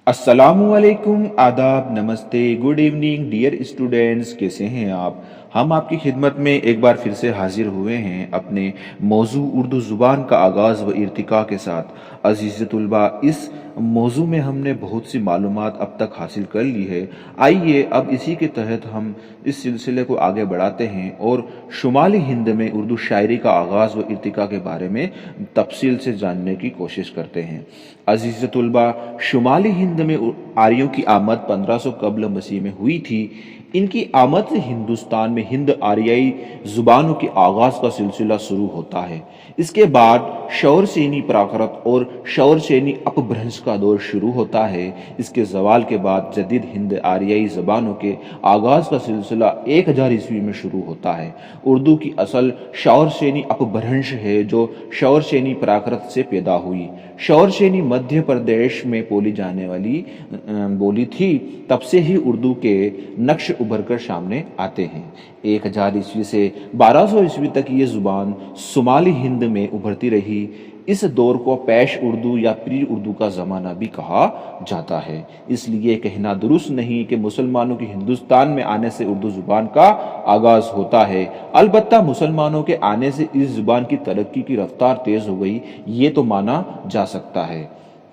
अस्सलाम वालेकुम, आदाब, नमस्ते, गुड इवनिंग डियर स्टूडेंट्स। कैसे हैं आप? हम आपकी खिदमत में एक बार फिर से हाजिर हुए हैं अपने मौजू उर्दू ज़ुबान का आगाज़ व इर्तिका के साथ। अज़ीज़ तुलबा, इस मौजू में हमने बहुत सी मालूमात अब तक हासिल कर ली है। आइए अब इसी के तहत हम इस सिलसिले को आगे बढ़ाते हैं और शुमाली हिंद में उर्दू शायरी का आगाज़ व इर्तिका के बारे में तफसील से जानने की कोशिश करते हैं। अज़ीज़ तुलबा, शुमाली हिंद में आर्यों की आमद 1500 कब्ल मसीह में हुई थी। इनकी आमद से हिंदुस्तान में हिंद आर्याई ज़ुबानों के आगाज़ का सिलसिला शुरू होता है। इसके बाद शौरसेनी प्राकृत और शौरसेनी अपभ्रंश का दौर शुरू होता है। इसके ज़वाल के बाद जदीद हिंद आर्याई ज़बानों के आगाज़ का सिलसिला 1000 ईस्वी में शुरू होता है। उर्दू की असल शौरसेनी अपभ्रंश है जो शौरसेनी प्राकृत से पैदा हुई। शौरसेनी मध्य प्रदेश में बोली जाने वाली बोली थी। तब से ही उर्दू के नक्श उभर कर सामने आते हैं। 1000 ईस्वी से 1200 ईस्वी तक ये ज़ुबान शुमाली हिंद में उभरती रही। इस दौर को पेश उर्दू या प्री उर्दू का ज़माना भी कहा जाता है। इसलिए कहना दुरुस्त नहीं कि मुसलमानों के हिंदुस्तान में आने से उर्दू ज़ुबान का आगाज़ होता है। अलबत्ता मुसलमानों के आने से इस ज़ुबान की तरक्की की रफ्तार तेज़ हो गई, ये तो माना जा सकता है।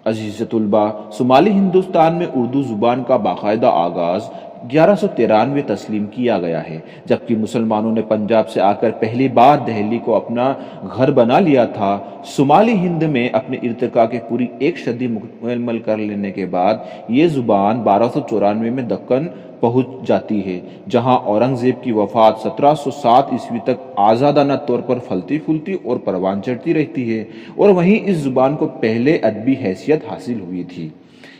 अज़ीज़ तुलबा, शुमाली हिंदुस्तान में उर्दू ज़ुबान का बाकायदा आगाज़ 1193 तस्लीम किया गया है, जबकि मुसलमानों ने पंजाब से आकर पहली बार दहली को अपना घर बना लिया था। शुमाली हिंद में अपने इर्तिका के पूरी एक सदी मुकम्मल कर लेने के बाद ये ज़ुबान 1294 में दक्कन पहुंच जाती है, जहां औरंगज़ेब की वफ़ात 1707 ईस्वी तक आज़ादाना तौर पर फलती फूलती और परवान चढ़ती रहती है, और वहीं इस ज़ुबान को पहले अदबी हैसियत हासिल हुई थी।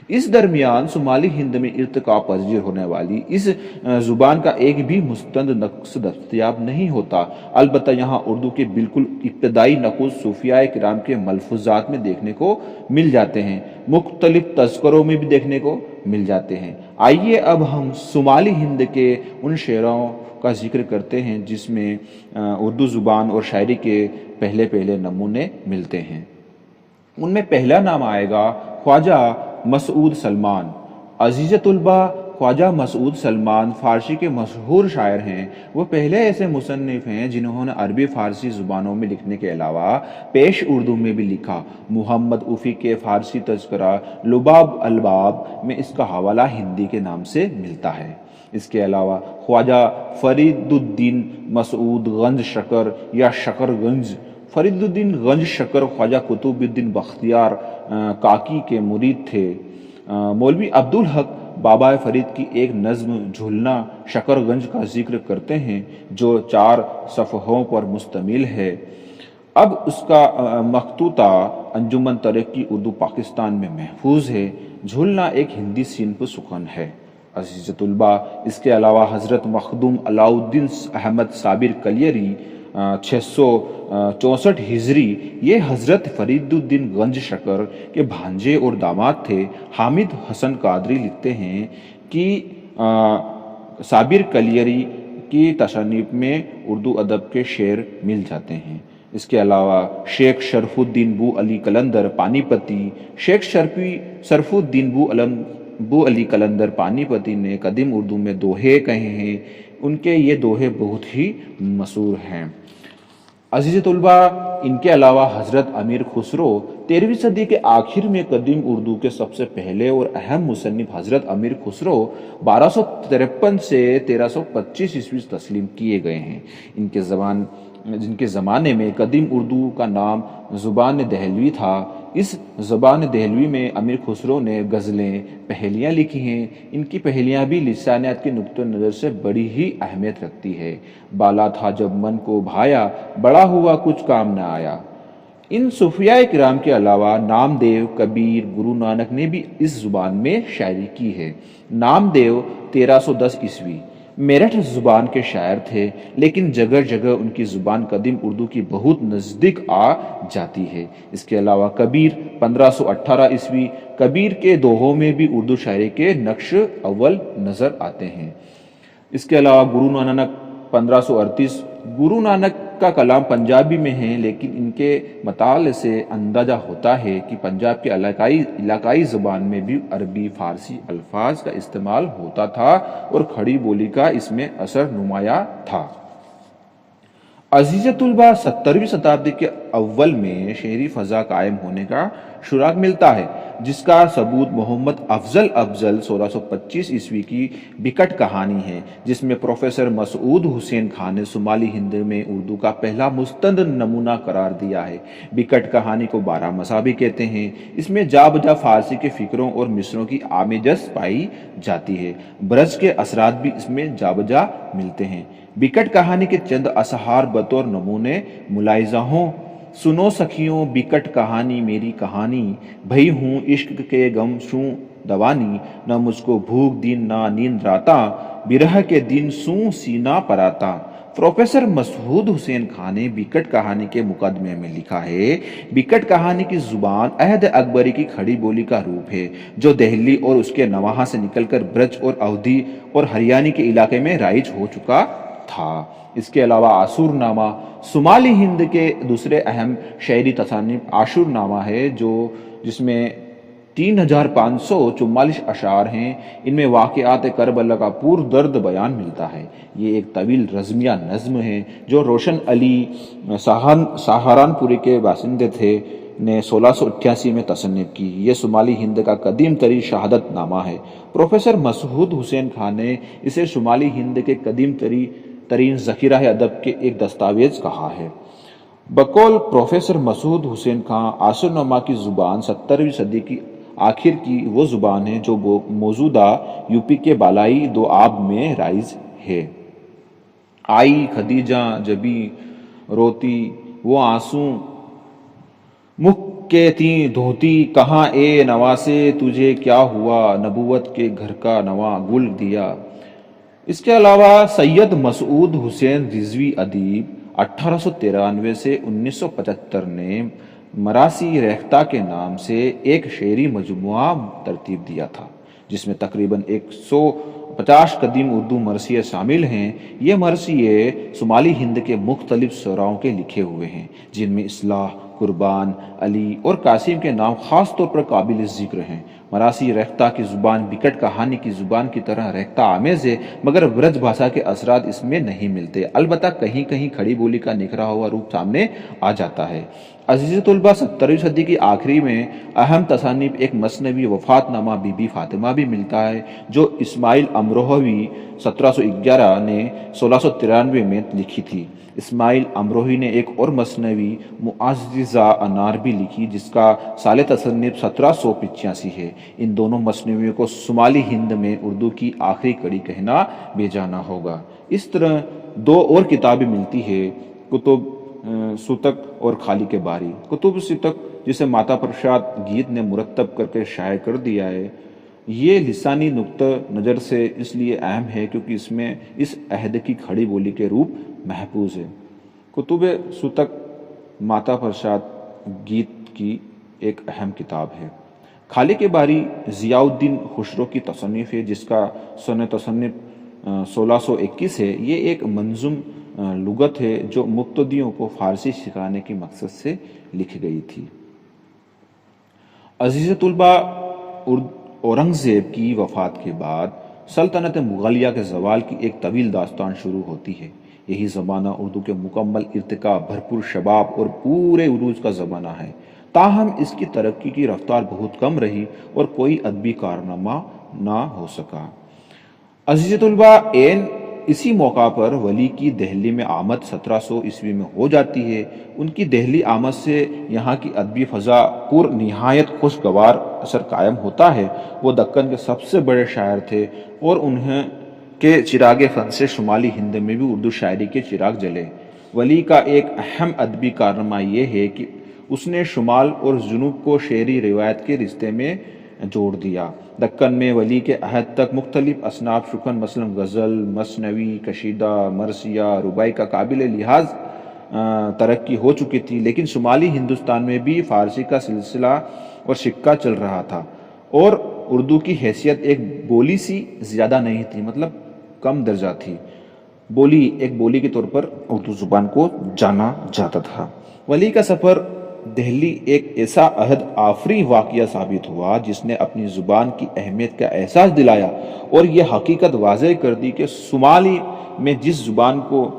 इस दरमियान शुमाली हिंद में इर्तिका पजीर होने वाली इस ज़ुबान का एक भी मुस्तंद नक्श दस्तयाब नहीं होता। अलबत्ता यहाँ उर्दू के बिल्कुल इब्तदाई नक़ूश सूफियाए किराम के मलफूज़ात में देखने को मिल जाते हैं, मुख्तलिफ तज़किरों में भी देखने को मिल जाते हैं। आइए अब हम शुमाली हिंद के उन शेरों का जिक्र करते हैं जिसमें उर्दू ज़ुबान और शायरी के पहले पहले नमूने मिलते हैं। उनमें पहला नाम आएगा ख्वाजा मसूद सलमान। अज़ीज़ तुलबा, ख्वाजा मसूद सलमान फ़ारसी के मशहूर शायर हैं। वो पहले ऐसे मुसन्निफ़ हैं जिन्होंने अरबी फ़ारसी ज़ुबानों में लिखने के अलावा पेश उर्दू में भी लिखा। मुहम्मद उफ़ी के फ़ारसी तज़किरा लुबाब अलबाब में इसका हवाला हिंदी के नाम से मिलता है। इसके अलावा ख्वाजा फरीदुद्दीन मसूद गंज शकर या शकरगंज, फरीदुद्दीन गंज शकर ख्वाजा कुतुबुद्दीन बख्तियार काकी के मुरीद थे। मौलवी अब्दुल हक बाबा फरीद की एक नज़्म झूलना शकरगंज का जिक्र करते हैं जो 4 सफ़हों पर मुश्तमिल है। अब उसका मखतूता अंजुमन तरक्की उर्दू पाकिस्तान में महफूज है। झूलना एक हिंदी सिन्फ़ सुखन है। अज़ीज़ तुलबा, इसके अलावा हज़रत मखदूम अलाउद्दीन अहमद साबिर कलियरी 664 हिजरी, ये हज़रत फरीदुद्दीन गंज शकर के भांजे और दामाद थे। हामिद हसन कादरी लिखते हैं कि साबिर कलियरी की तसनीफ़ में उर्दू अदब के शेर मिल जाते हैं। इसके अलावा शेख शरफुद्दीन बू अली कलंदर पानीपती, शेख शरफुद्दीन बू अली कलंदर पानीपती ने कदीम उर्दू में दोहे कहे हैं। उनके ये दोहे बहुत ही मशहूर हैं। अज़ीज़ तुलबा, इनके अलावा हज़रत अमीर खुसरो 13वीं सदी के आखिर में कदीम उर्दू के सबसे पहले और अहम मुसन्निफ़ हज़रत अमीर खुसरो 1253 से 1325 ईस्वी तस्लीम किए गए हैं। जिनके ज़माने में कदीम उर्दू का नाम ज़ुबान दहलवी था। इस ज़बान दहलवी में अमीर खुसरो ने गज़लें, पहेलियाँ लिखी हैं। इनकी पहेलियाँ भी लिसानियत के नुक्ते नज़र से बड़ी ही अहमियत रखती है। बाला था जब मन को भाया, बड़ा हुआ कुछ काम न आया। इन सूफियाए किराम के अलावा नामदेव, कबीर, गुरु नानक ने भी इस ज़ुबान में शायरी की है। नामदेव 1310 ईस्वी मेरठ ज़ुबान के शायर थे, लेकिन जगह जगह उनकी ज़ुबान कदीम उर्दू की बहुत नज़दीक आ जाती है। इसके अलावा कबीर 1518 ईस्वी, कबीर के दोहों में भी उर्दू शायरी के नक्श अव्वल नज़र आते हैं। इसके अलावा गुरु नानक 1538 गुरु नानक का कलाम पंजाबी में है, लेकिन इनके मताले से अंदाजा होता है कि पंजाब के इलाकाई ज़बान में भी अरबी फ़ारसी अल्फाज का इस्तेमाल होता था और खड़ी बोली का इसमें असर नुमाया था। अजीज़तुल्बा 17वीं शताब्दी के अव्वल में शहरी फ़ज़ा कायम होने का सुराग मिलता है, जिसका सबूत मोहम्मद अफजल 1625 ईस्वी की बिकट कहानी है, जिसमें प्रोफेसर मसूद हुसैन खान ने शुमाली हिंद में उर्दू का पहला मुस्तंद नमूना करार दिया है। बिकट कहानी को 12 मसाबी कहते हैं। इसमें जा बजा फारसी के फ़िक्रों और मिसरों की आमेजस पाई जाती है। ब्रज के असरात भी इसमें जा बजा मिलते हैं। बिकट कहानी के चंद असहार बतौर नमूने मुलाहिजा हों। सुनो सखियों बिकट कहानी मेरी कहानी, भई हूँ इश्क के गम शूं दवानी, न मुझको भूख दिन ना नींद राता, बिरह के दिन सूं सीना पराता। प्रोफेसर मसूद हुसैन खान ने बिकट कहानी के मुकदमे में लिखा है, बिकट कहानी की जुबान अहद अकबरी की खड़ी बोली का रूप है, जो दिल्ली और उसके नवाहा से निकलकर ब्रज और अवधी और हरियाणी के इलाके में राइज हो चुका था। इसके अलावा आशुरनामा शुमाली हिंद के दूसरे अहम शायरी तसानीफ आशुरनामा है, जिसमें 3544 अशार हैं। इनमें वाक़यात करबला का पूर्ण दर्द बयान मिलता है। ये एक तवील रज़मिया नज़्म है जो रोशन अली सहारनपुरी के बासिंदे थे ने 1688 में तसन्निफ की। ये शुमाली हिंद का कदीम तरीन शहादत नामा है। प्रोफेसर मसूद हुसैन खान ने इसे शुमाली हिंद के कदीम तरीन ज़ख़ीरा अदब के एक दस्तावेज कहा है। बकौल प्रोफेसर मसूद हुसैन खान आशुरनामा की ज़ुबान 17वीं सदी की आखिर की वो ज़ुबान है जो मौजूदा यूपी के बालाई दोआब में राइज है। आई खदीजा जबी रोती वो आंसू मुख के ती धोती, कहाँ ए नवासे तुझे क्या हुआ, नबूवत के घर का नवा गुल दिया। इसके अलावा सैयद मसूद हुसैन रिजवी अदीब 1893 से 1975 ने मरासी रेख्ता के नाम से एक शेरी मजमुआ तरतीब दिया था, जिसमें तकरीबन 150 कदीम उर्दू मरसिये शामिल हैं। ये मरसिये शुमाली हिंद के मुख्तलिफ शोराओं के लिखे हुए हैं, जिनमें इस्लाह, कुर्बान, अली और कासिम के नाम खास तौर पर काबिल ज़िक्र हैं। मरासी रेख्ता की ज़ुबान बिकट कहानी की ज़ुबान की तरह रेख्ता आमेज़ है, मगर ब्रज भाषा के असरात इसमें नहीं मिलते। अलबत्ता कहीं कहीं खड़ी बोली का निखरा हुआ रूप सामने आ जाता है। अज़ीज़तुल्बा 17वीं सदी की आखिरी में अहम तसानीफ एक मसनवी वफ़ातनामा बीबी फातिमा भी मिलता है, जो इस्माइल अमरोही 1711 ने 1693 में लिखी थी। इस्माइल अमरोही ने एक और मसनवी मुआज़्ज़िज़ा अनार भी लिखी, जिसका साल तसन्निफ 1785 है। इन दोनों मसनवियों को शुमाली हिंद में उर्दू की आखिरी कड़ी कहना बेजाना होगा। इस तरह दो और किताबें मिलती है, कुतुब सुतक और खाली के बारी। कुतुब सुतक, जिसे माता प्रसाद गीत ने मुरत्तब करके शाये कर दिया है, ये लिसानी नुक्ता नज़र से इसलिए अहम है क्योंकि इसमें इस अहद की खड़ी बोली के रूप महफूज है। कुतुब सुतक माता प्रसाद गीत की एक अहम किताब है। खाली के बारी ज़ियाउद्दीन खुसरो की तसन्नीफ है, जिसका सन तसन्निफ 1621 है। ये एक मंजूम लुगत है जो मुब्तदियों को फारसी सिखाने के मकसद से लिखी गई थी। अज़ीज़तुल्बा औरंगज़ेब की वफ़ात के बाद सल्तनत मुग़लिया के ज़वाल की एक तवील दास्तान शुरू होती है। यही ज़माना उर्दू के मुकम्मल इर्तिका, भरपूर शबाब और पूरे उरूज का ज़माना है। ताहम इसकी तरक्की की रफ्तार बहुत कम रही और कोई अदबी कारनामा ना हो सका। अज़ीज़तुल्बा एन इसी मौका पर वली की दिल्ली में आमद 1700 ईस्वी में हो जाती है। उनकी दिल्ली आमद से यहाँ की अदबी फ़ज़ा पर निहायत खुशगवार असर कायम होता है। वो दक्कन के सबसे बड़े शायर थे और उन्हें के चिराग फ़न से शुमाली हिंद में भी उर्दू शायरी के चिराग जले। वली का एक अहम अदबी कारनामा ये है कि उसने शुमाल और जुनूब को शेरी रिवायत के रिश्ते में जोड़ दिया। दक्कन में वली के अहद तक मुख्तलिफ असनाफ शुकन मसलन गज़ल, मसनवी, कशीदा, मरसिया, रुबाई का काबिल लिहाज तरक्की हो चुकी थी, लेकिन शुमाली हिंदुस्तान में भी फ़ारसी का सिलसिला और सिक्का चल रहा था और उर्दू की हैसियत एक बोली सी ज़्यादा नहीं थी, मतलब कम दर्जा थी। ایک بولی کے طور پر اردو زبان کو جانا جاتا تھا۔ ولی کا سفر دہلی ایک ایسا عہد آفری واقعہ ثابت ہوا جس نے اپنی زبان کی اہمیت کا احساس دلایا اور یہ حقیقت واضح کر دی کہ صومالی میں جس زبان کو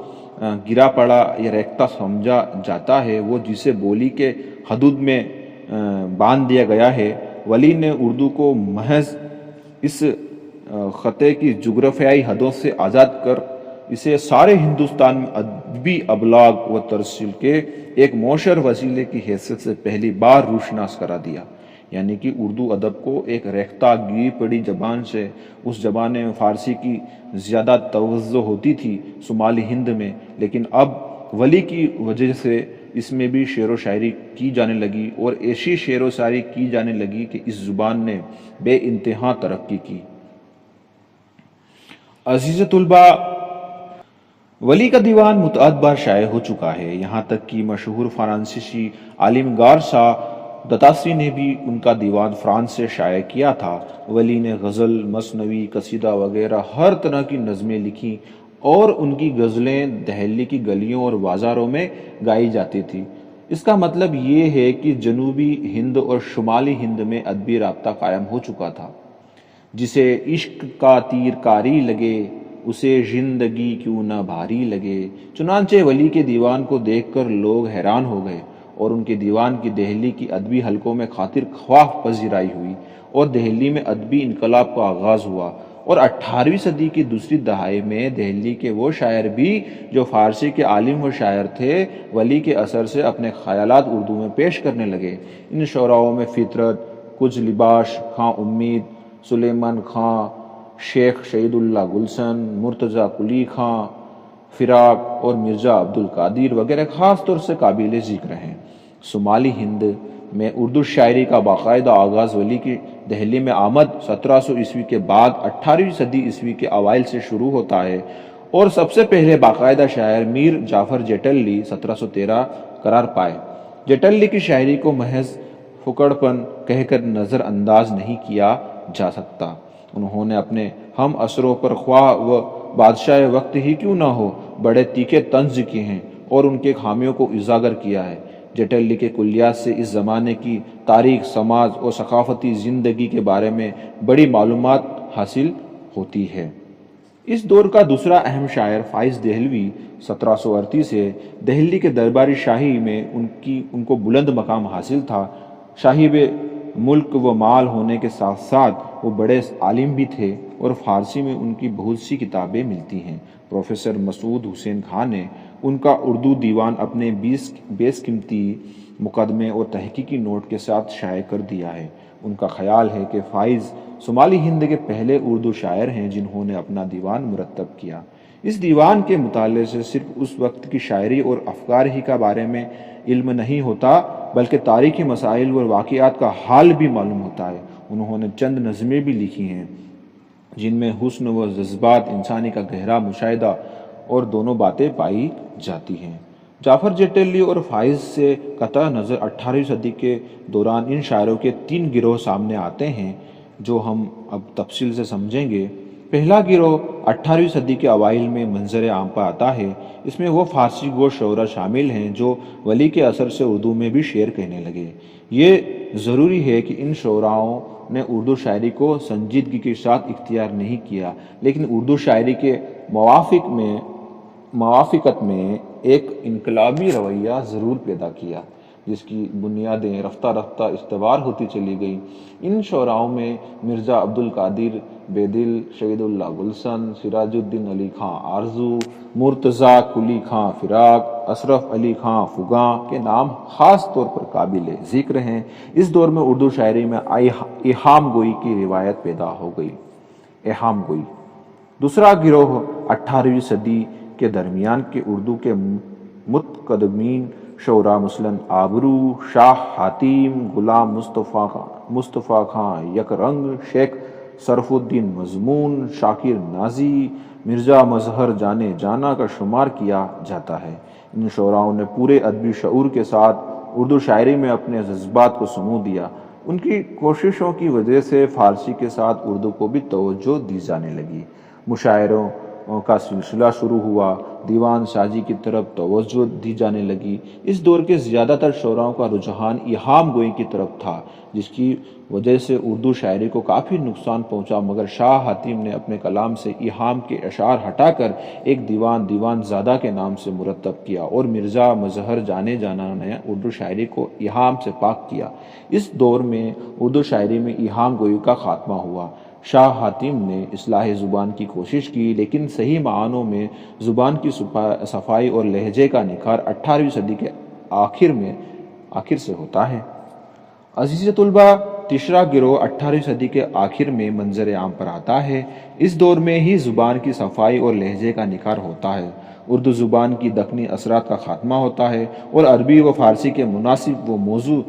گرا پڑا یا ریختہ سمجھا جاتا ہے وہ جسے بولی کے حدود میں باندھ دیا گیا ہے، ولی نے اردو کو محض اس خطے کی جغرافیائی حدوں سے آزاد کر اسے سارے ہندوستان میں ادبی ابلاغ و ترسیل کے ایک مؤثر وسیلے کی حیثیت سے پہلی بار روشناس کرا دیا۔ یعنی کہ اردو ادب کو ایک ریختہ گری پڑی زبان سے، اس زبان میں فارسی کی زیادہ توجہ ہوتی تھی شمالی ہند میں، لیکن اب ولی کی وجہ سے اس میں بھی شعر و شاعری کی جانے لگی اور ایسی شعر و شاعری کی جانے لگی کہ اس زبان نے بے انتہا ترقی کی۔ عزیز طلباء، ولی کا دیوان متعدد بار شائع ہو چکا ہے، یہاں تک کہ مشہور فرانسیسی عالم گارسا دتاسی نے بھی ان کا دیوان فرانس سے شائع کیا تھا۔ ولی نے غزل، مثنوی، قصیدہ وغیرہ ہر طرح کی نظمیں لکھی اور ان کی غزلیں دہلی کی گلیوں اور بازاروں میں گائی جاتی تھی۔ اس کا مطلب یہ ہے کہ جنوبی ہند اور شمالی ہند میں ادبی رابطہ قائم ہو چکا تھا۔ جسے عشق کا تیر کاری لگے، اسے زندگی کیوں نہ بھاری لگے۔ چنانچہ ولی کے دیوان کو دیکھ کر لوگ حیران ہو گئے اور ان کے دیوان کی دہلی کی ادبی حلقوں میں خاطر خواہ پذیرائی ہوئی اور دہلی میں ادبی انقلاب کا آغاز ہوا، اور 18ویں صدی کی دوسری دہائی میں دہلی کے وہ شاعر بھی جو فارسی کے عالم و شاعر تھے، ولی کے اثر سے اپنے خیالات اردو میں پیش کرنے لگے۔ ان شعراؤں میں فطرت، کچھ لباش خاں امید، سلیمان خاں، شیخ شہید اللہ گلشن، مرتضیٰ قلی خاں، فراق اور مرزا عبدالقادر وغیرہ خاص طور سے قابل ذکر ہیں۔ شمالی ہند میں اردو شاعری کا باقاعدہ آغاز ولی کی دہلی میں آمد 1700 عیسوی کے بعد 18ویں صدی عیسوی کے اوائل سے شروع ہوتا ہے، اور سب سے پہلے باقاعدہ شاعر میر جعفر جیٹلی 1713 قرار پائے۔ جیٹلی کی شاعری کو محض پھکڑ پن کہہ کر نظر انداز نہیں کیا جا سکتا۔ انہوں نے اپنے ہم عصروں پر خواہ و بادشاہ وقت ہی کیوں نہ ہو بڑے تیکھے طنز کیے ہیں اور ان کے خامیوں کو اجاگر کیا ہے۔ جیٹلی کے کلیات سے اس زمانے کی تاریخ، سماج اور ثقافتی زندگی کے بارے میں بڑی معلومات حاصل ہوتی ہے۔ اس دور کا دوسرا اہم شاعر فائز دہلوی 1738 ہے۔ دہلی کے درباری شاہی میں ان کو بلند مقام حاصل تھا۔ صاحب ملک و مال ہونے کے ساتھ ساتھ وہ بڑے عالم بھی تھے اور فارسی میں ان کی بہت سی کتابیں ملتی ہیں۔ پروفیسر مسعود حسین خان نے ان کا اردو دیوان اپنے بیش قیمتی مقدمے اور تحقیقی نوٹ کے ساتھ شائع کر دیا ہے۔ ان کا خیال ہے کہ فائز شمالی ہند کے پہلے اردو شاعر ہیں جنہوں نے اپنا دیوان مرتب کیا۔ اس دیوان کے مطالعے سے صرف اس وقت کی شاعری اور افکار ہی کا بارے میں علم نہیں ہوتا بلکہ تاریخی مسائل اور واقعات کا حال بھی معلوم ہوتا ہے۔ انہوں نے چند نظمیں بھی لکھی ہیں جن میں حسن و جذبات، انسانی کا گہرا مشاہدہ اور دونوں باتیں پائی جاتی ہیں۔ جعفر جیٹلی اور فائز سے قطع نظر 18ویں صدی کے دوران ان شاعروں کے 3 گروہ سامنے آتے ہیں جو ہم اب تفصیل سے سمجھیں گے۔ پہلا گروہ 18ویں صدی کے اوائل میں منظر عام پر آتا ہے۔ اس میں وہ فارسی گو شعراء شامل ہیں جو ولی کے اثر سے اردو میں بھی شعر کہنے لگے۔ یہ ضروری ہے کہ ان شعراؤں نے اردو شاعری کو سنجیدگی کے ساتھ اختیار نہیں کیا، لیکن اردو شاعری کے موافقت میں ایک انقلابی رویہ ضرور پیدا کیا جس کی بنیادیں رفتہ رفتہ استوار ہوتی چلی گئیں۔ ان شعراؤں میں مرزا عبدالقادر بیدل، شہید اللہ گلشن، سراج الدین علی خاں آرزو، مرتضیٰ قلی خاں فراق، اشرف علی خاں فغاں کے نام خاص طور پر قابل ذکر ہیں۔ اس دور میں اردو شاعری میں ایہام گوئی کی روایت پیدا ہو گئی۔ ایہام گوئی۔ دوسرا گروہ 18ویں صدی کے درمیان کے اردو کے متقدمین شعراء مثلاً آبرو، شاہ حاتم، غلام مصطفیٰ خان یک رنگ، شیخ شرف الدین مضمون، شاکر نازی، مرزا مظہر جانے جانا کا شمار کیا جاتا ہے۔ ان شعراؤں نے پورے ادبی شعور کے ساتھ اردو شاعری میں اپنے جذبات کو سمو دیا۔ ان کی کوششوں کی وجہ سے فارسی کے ساتھ اردو کو بھی توجہ دی جانے لگی۔ مشاعروں، का सिलसिला शुरू हुआ, दीवान साजी की तरफ तवज्जो दी जाने लगी। इस दौर के ज़्यादातर शोराओं का रुझान इहाम गोई की तरफ था, जिसकी वजह से उर्दू शायरी को काफ़ी नुकसान पहुंचा, मगर शाह हातिम ने अपने कलाम से इहाम के अशार हटाकर एक दीवान ज़ादा के नाम से मुरतब किया और मिर्ज़ा मजहर जाने जाना ने उर्दू शायरी को इहाम से पाक किया। इस दौर में उर्दू शायरी में इहाम गोई का खात्मा हुआ। शाह हातिम ने इस्लाह ज़ुबान की कोशिश की, लेकिन सही मानों में ज़ुबान की सफाई और लहजे का निखार 18वीं सदी के आखिर से होता है। अज़ीज़ तुलबा, तीसरा गिरोह 18वीं सदी के आखिर में मंजर आम पर आता है। इस दौर में ही ज़ुबान की सफाई और लहजे का निखार होता है। उर्दू ज़ुबान की दखनी असरात का खात्मा होता है और अरबी व फ़ारसी के मुनासिब व मौजू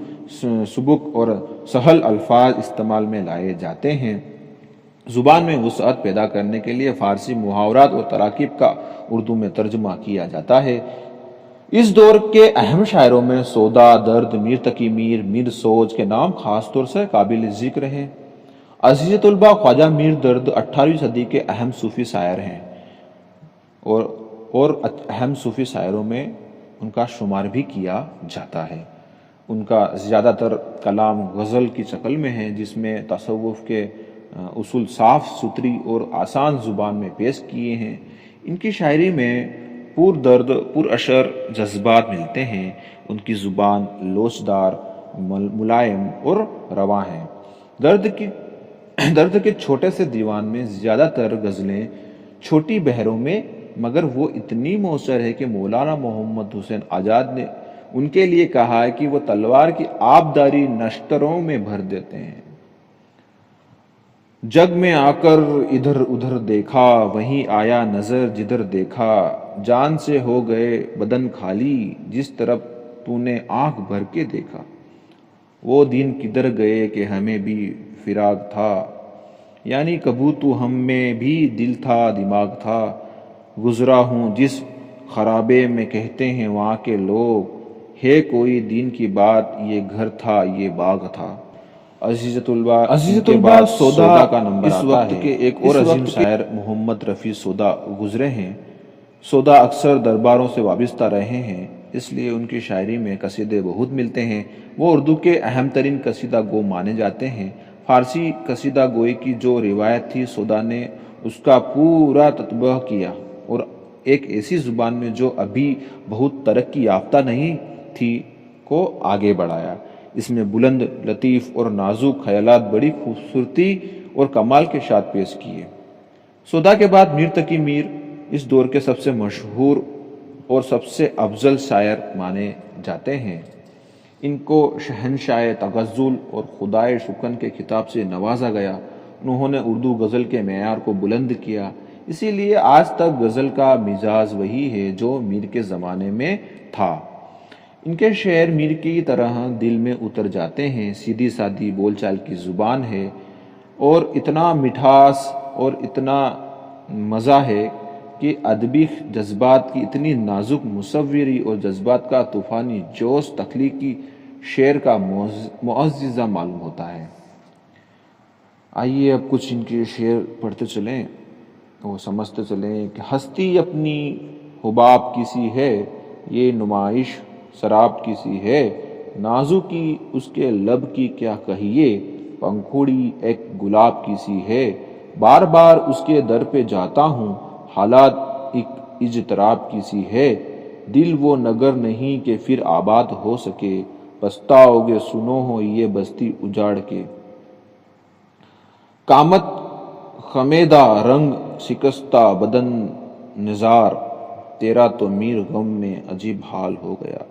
सुबुक और सहल अल्फाज इस्तेमाल में लाए जाते हैं। ज़ुबान में वुसअत पैदा करने के लिए फ़ारसी मुहावरात और तराकीब का उर्दू में तर्जुमा किया जाता है। इस दौर के अहम शायरों में सौदा, दर्द, मीर तकी मीर, मीर सोज के नाम खास तौर से काबिल ज़िक्र हैं। अज़ीज़ तुलबा, ख्वाजा मीर दर्द 18वीं सदी के अहम सूफ़ी शायर हैं और अहम सूफ़ी शायरों में उनका शुमार भी किया जाता है। उनका ज़्यादातर कलाम गज़ल की शक्ल में है, जिसमें तसव्वुफ़ के उसूल साफ सुथरी और आसान ज़ुबान में पेश किए हैं। इनकी शायरी में पुर दर्द पुर अशर जज्बात मिलते हैं। उनकी ज़ुबान लोचदार, मुलायम और रवा है। दर्द के छोटे से दीवान में ज़्यादातर गज़लें छोटी बहरों में, मगर वो इतनी मौसर है कि मौलाना मोहम्मद हुसैन आज़ाद ने उनके लिए कहा है कि वो तलवार की आबदारी नश्तरों में भर देते हैं। जग में आकर इधर उधर देखा, वहीं आया नजर जिधर देखा, जान से हो गए बदन खाली, जिस तरफ तूने आंख भर के देखा। वो दिन किधर गए कि हमें भी फिराक था, यानी कबू तू हम में भी दिल था दिमाग था। गुजरा हूँ जिस खराबे में कहते हैं वहाँ के लोग, है कोई दिन की बात ये घर था ये बाग था। अज़ीज़ तुलबा, सौदा का नंबर इस वक्त के एक और अजीम शायर मोहम्मद रफ़ी सौदा गुजरे हैं। सौदा अक्सर दरबारों से वाबस्ता रहे हैं, इसलिए उनकी शायरी में कसीदे बहुत मिलते हैं। वो उर्दू के अहम तरीन कसीदा गो माने जाते हैं। फ़ारसी कसीदा गोई की जो रिवायत थी, सौदा ने उसका पूरा ततबह किया और एक ऐसी ज़ुबान में जो अभी बहुत तरक्की याफ्ता नहीं थी को आगे बढ़ाया। इसमें बुलंद, लतीफ़ और नाजुक ख्यालात बड़ी खूबसूरती और कमाल के साथ पेश किए। सौदा के बाद मीर तकी मीर इस दौर के सबसे मशहूर और सबसे अफजल शायर माने जाते हैं। इनको शहनशाह तगज़्ज़ुल और खुदाए शुकन के खिताब से नवाजा गया। उन्होंने उर्दू गज़ल के मेयार को बुलंद किया, इसीलिए आज तक गज़ल का मिजाज वही है जो मीर के ज़माने में था। इनके शेर मीर की तरह दिल में उतर जाते हैं। सीधी सादी बोलचाल की ज़ुबान है और इतना मिठास और इतना मज़ा है कि अदबी जज्बात की इतनी नाजुक मुसव्वरी और जज्बात का तूफ़ानी जोश तख्लीकी शेर का मुअज़्ज़िज़ा मालूम होता है। आइए अब कुछ इनके शेर पढ़ते चलें और समझते चलें कि हस्ती अपनी हुबाब किसी है, ये नुमाइश शराब किसी है, नाजुकी उसके लब की क्या कहिए, पंखुड़ी एक गुलाब किसी है, बार बार उसके दर पे जाता हूँ, हालात एक इजतराब किसी है, दिल वो नगर नहीं कि फिर आबाद हो सके, पछताओगे सुनो हो ये बस्ती उजाड़ के। कामत खमेदा रंग शिकस्ता बदन निजार, तेरा तो मीर गम में अजीब हाल हो गया।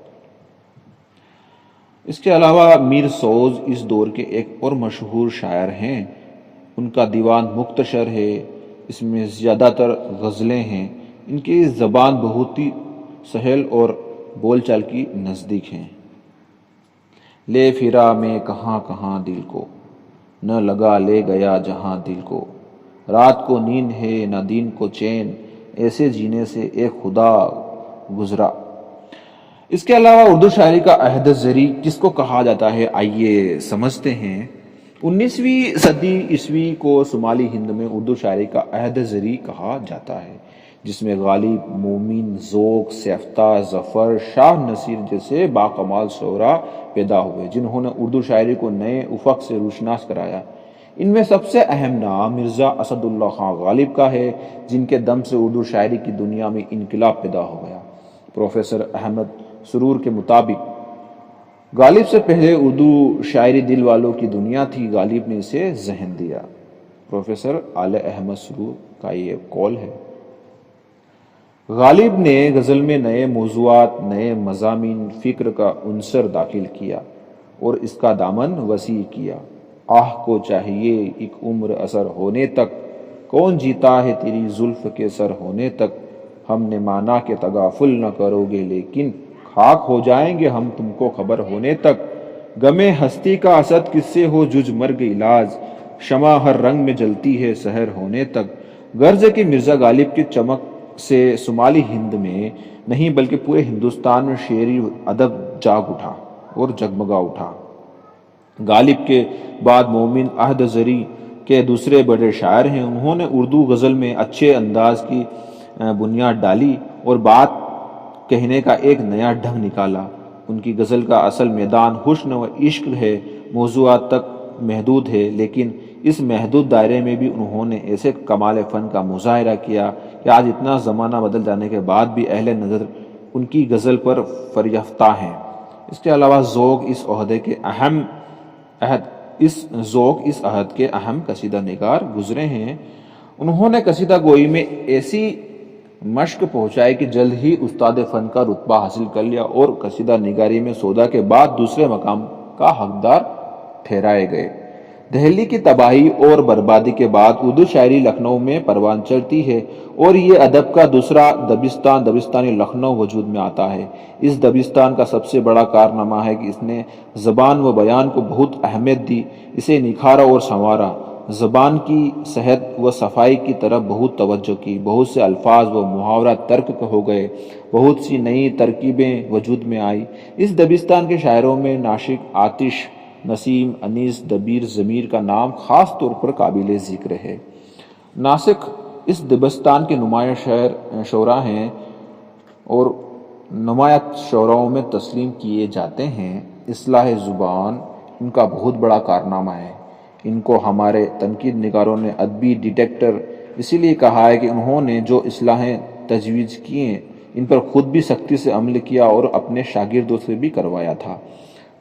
इसके अलावा मीर सोज इस दौर के एक और मशहूर शायर हैं। उनका दीवान मुख्तसर है, इसमें ज़्यादातर गज़लें हैं। इनकी ज़बान बहुत ही सहल और बोलचाल की नज़दीक हैं। ले फिरा मैं कहाँ कहाँ दिल को, न लगा ले गया जहाँ दिल को, रात को नींद है न दिन को चैन, ऐसे जीने से एक खुदा गुजरा। इसके अलावा उर्दू शायरी का अहद ज़री किसको कहा जाता है, आइए समझते हैं। 19वीं सदी ईस्वी को शुमाली हिंद में उर्दू शायरी का अहद ज़री कहा जाता है। جس میں غالب، مومن، ذوق، سیفتہ، ظفر، شاہ نصیر جیسے باکمال شعراء پیدا ہوئے جنہوں نے اردو شاعری کو نئے افق سے روشناس کرایا۔ ان میں سب سے اہم نام مرزا اسد اللہ خان غالب کا ہے، جن کے دم سے اردو شاعری کی دنیا میں انقلاب پیدا ہو گیا۔ پروفیسر احمد سرور کے مطابق غالب سے پہلے اردو شاعری دل والوں کی دنیا تھی، غالب نے اسے ذہن دیا۔ پروفیسر اعلی احمد سرور کا یہ قول ہے۔ غالب نے غزل میں نئے موضوعات، نئے مضامین، فکر کا عنصر داخل کیا اور اس کا دامن وسیع کیا۔ آہ کو چاہیے ایک عمر اثر ہونے تک، کون جیتا ہے تیری زلف کے سر ہونے تک، ہم نے مانا کہ تغافل نہ کرو گے لیکن خاک ہو جائیں گے ہم تم کو خبر ہونے تک، غم ہستی کا اسد کس سے ہو جج مرگ علاج، شمع ہر رنگ میں جلتی ہے سحر ہونے تک۔ غرض ہے کہ مرزا غالب کی چمک سے شمالی ہند میں نہیں بلکہ پورے ہندوستان میں شعری ادب جاگ اٹھا اور جگمگا اٹھا۔ غالب کے بعد مومن عہد زری کے دوسرے بڑے شاعر ہیں۔ انہوں نے اردو غزل میں اچھے انداز کی بنیاد ڈالی اور بات کہنے کا ایک نیا ڈھنگ نکالا۔ ان کی غزل کا اصل میدان حسن و عشق ہے، موضوعات تک محدود ہے، لیکن اس محدود دائرے میں بھی انہوں نے ایسے کمال فن کا مظاہرہ کیا کہ آج اتنا زمانہ بدل جانے کے بعد بھی اہل نظر ان کی غزل پر فریفتہ ہیں۔ اس کے علاوہ ذوق اس عہد کے اہم قصیدہ نگار گزرے ہیں۔ انہوں نے قصیدہ گوئی میں ایسی مشق پہنچائی کہ جلد ہی استاد فن کا رتبہ حاصل کر لیا اور قصیدہ نگاری میں سودا کے بعد دوسرے مقام کا حقدار ٹھہرائے گئے۔ دہلی کی تباہی اور بربادی کے بعد اردو شاعری لکھنؤ میں پروان چڑھتی ہے اور یہ ادب کا دوسرا دبستانی لکھنؤ وجود میں آتا ہے۔ اس دبستان کا سب سے بڑا کارنامہ ہے کہ اس نے زبان و بیان کو بہت اہمیت دی، اسے نکھارا اور سنوارا، زبان کی صحت و صفائی کی طرف بہت توجہ کی، بہت سے الفاظ و محاورہ ترک ہو گئے، بہت سی نئی ترکیبیں وجود میں آئی۔ اس دبستان کے شاعروں میں ناسک، آتش، نسیم، انیس، دبیر، ضمیر کا نام خاص طور پر قابل ذکر ہے۔ ناسک اس دبستان کے نمایاں شعراء ہیں اور نمایاں شعراؤں میں تسلیم کیے جاتے ہیں۔ اصلاح زبان ان کا بہت بڑا کارنامہ ہے۔ ان کو ہمارے تنقید نگاروں نے ادبی ڈیٹیکٹر اسی لیے کہا ہے کہ انہوں نے جو اصلاحیں تجویز کیے ان پر خود بھی سختی سے عمل کیا اور اپنے شاگردوں سے بھی کروایا تھا۔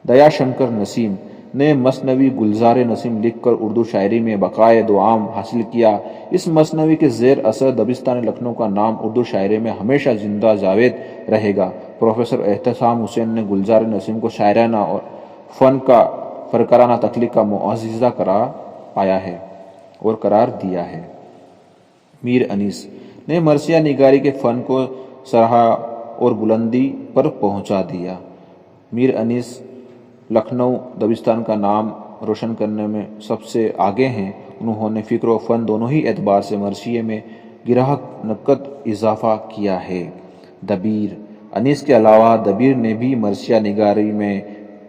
دیا شنکر نسیم نے مثنوی گلزار نسیم لکھ کر اردو شاعری میں بقائے دعام حاصل کیا۔ اس مثنوی کے زیر اثر دبستان لکھنؤ کا نام اردو شاعری میں ہمیشہ زندہ جاوید رہے گا۔ پروفیسر احتشام حسین نے گلزار نسیم کو شاعرانہ اور فن کا فنکارانہ تخلیق کا معجزہ قرار دیا ہے۔ میر انیس نے مرثیہ نگاری کے فن کو سراہا اور بلندی پر پہنچا دیا۔ میر انیس لکھنؤ دبستان کا نام روشن کرنے میں سب سے آگے ہیں۔ انہوں نے فکر و فن دونوں ہی اعتبار سے مرثیے میں گراہک نقد اضافہ کیا ہے۔ دبیر انیس کے علاوہ دبیر نے بھی مرثیہ نگاری میں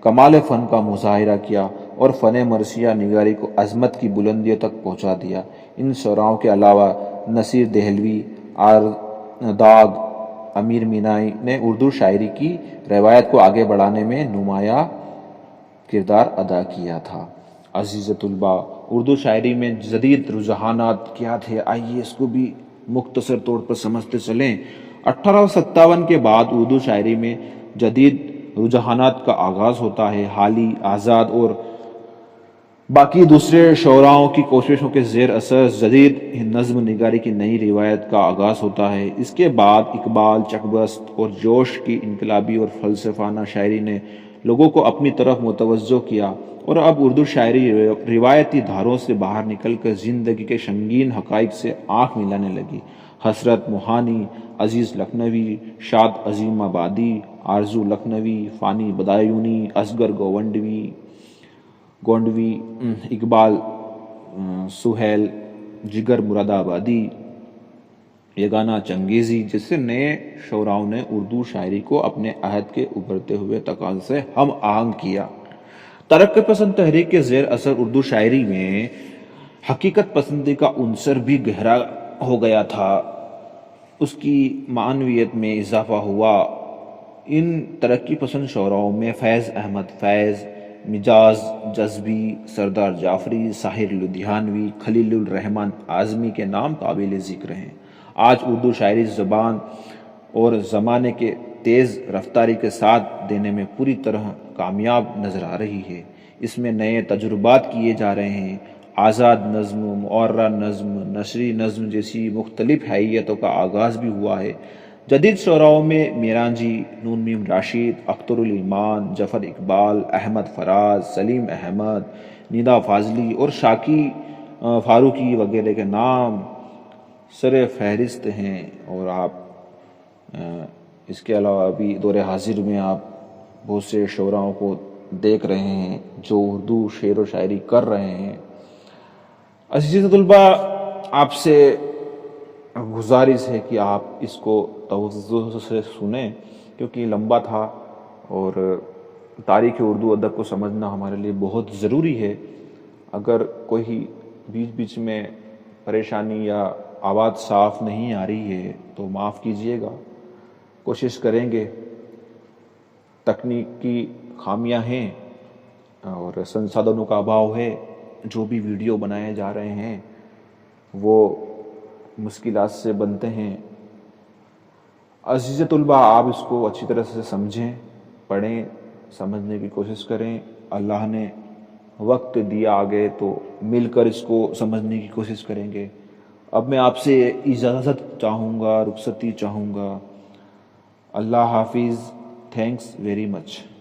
کمال فن کا مظاہرہ کیا اور فن مرثیہ نگاری کو عظمت کی بلندیوں تک پہنچا دیا۔ ان شعراؤں کے علاوہ نصیر دہلوی، آرداغ، امیر مینائی نے اردو شاعری کی روایت کو آگے بڑھانے میں نمایاں کردار ادا کیا تھا۔ عزیز طلباء، اردو شاعری میں جدید رجحانات کیا تھے، آئیے اس کو بھی مختصر طور پر سمجھتے چلیں۔ 1857 کے بعد اردو شاعری میں جدید رجحانات کا آغاز ہوتا ہے۔ حالی، آزاد اور باقی دوسرے شعراؤں کی کوششوں کے زیر اثر جدید نظم نگاری کی نئی روایت کا آغاز ہوتا ہے۔ اس کے بعد اقبال، چکبست اور جوش کی انقلابی اور فلسفانہ شاعری نے لوگوں کو اپنی طرف متوجہ کیا اور اب اردو شاعری روایتی دھاروں سے باہر نکل کر زندگی کے سنگین حقائق سے آنکھ ملانے لگی۔ حسرت موہانی، عزیز لکھنوی، شاد عظیم آبادی، آرزو لکھنوی، فانی بدایونی، اصغر گونڈوی، اقبال سہیل، جگر مراد آبادی، یگانہ چنگیزی جیسے نئے شعراؤں نے اردو شاعری کو اپنے عہد کے ابھرتے ہوئے تقاضے سے ہم آہنگ کیا۔ ترقی پسند تحریک کے زیر اثر اردو شاعری میں حقیقت پسندی کا عنصر بھی گہرا ہو گیا تھا۔ اس کی معنویت میں اضافہ ہوا۔ ان ترقی پسند شعراؤں میں فیض احمد فیض، مجاز جذبی، سردار جعفری، ساحر لدھیانوی، خلیل الرحمن اعظمی کے نام قابل ذکر ہیں۔ آج اردو شاعری زبان اور زمانے کے تیز رفتاری کے ساتھ دینے میں پوری طرح کامیاب نظر آ رہی ہے۔ اس میں نئے تجربات کیے جا رہے ہیں۔ آزاد نظم، معرہ نظم، نثری نظم جیسی مختلف حیتوں کا آغاز بھی ہوا ہے۔ جدید شعراؤں میں میران جی، نون میم راشد، اختر الایمان، جعفر اقبال، احمد فراز، سلیم احمد، ندا فاضلی اور شاکی فاروقی وغیرہ کے نام سر فہرست ہیں۔ اور آپ اس کے علاوہ بھی دور حاضر میں آپ بہت سے شعراؤں کو دیکھ رہے ہیں جو اردو شعر و شاعری کر رہے ہیں۔ عزیز طلباء، آپ سے گزارش ہے کہ آپ اس کو توجہ سے سنیں، کیونکہ یہ لمبا تھا اور تاریخ اردو ادب کو سمجھنا ہمارے لیے بہت ضروری ہے۔ اگر کوئی بیچ بیچ میں پریشانی یا آواز صاف نہیں آ رہی ہے تو معاف کیجیے گا، کوشش کریں گے۔ تکنیکی خامیاں ہیں اور سنسادنوں کا ابھاؤ ہے، جو بھی ویڈیو بنائے جا رہے ہیں وہ مشکلات سے بنتے ہیں۔ عزیز طلباء، آپ اس کو اچھی طرح سے سمجھیں، پڑھیں، سمجھنے کی کوشش کریں۔ اللہ نے وقت دیا آگے تو مل کر اس کو سمجھنے کی کوشش کریں گے۔ اب میں آپ سے اجازت چاہوں گا، رخصتی چاہوں گا۔ اللہ حافظ۔ Thanks very much.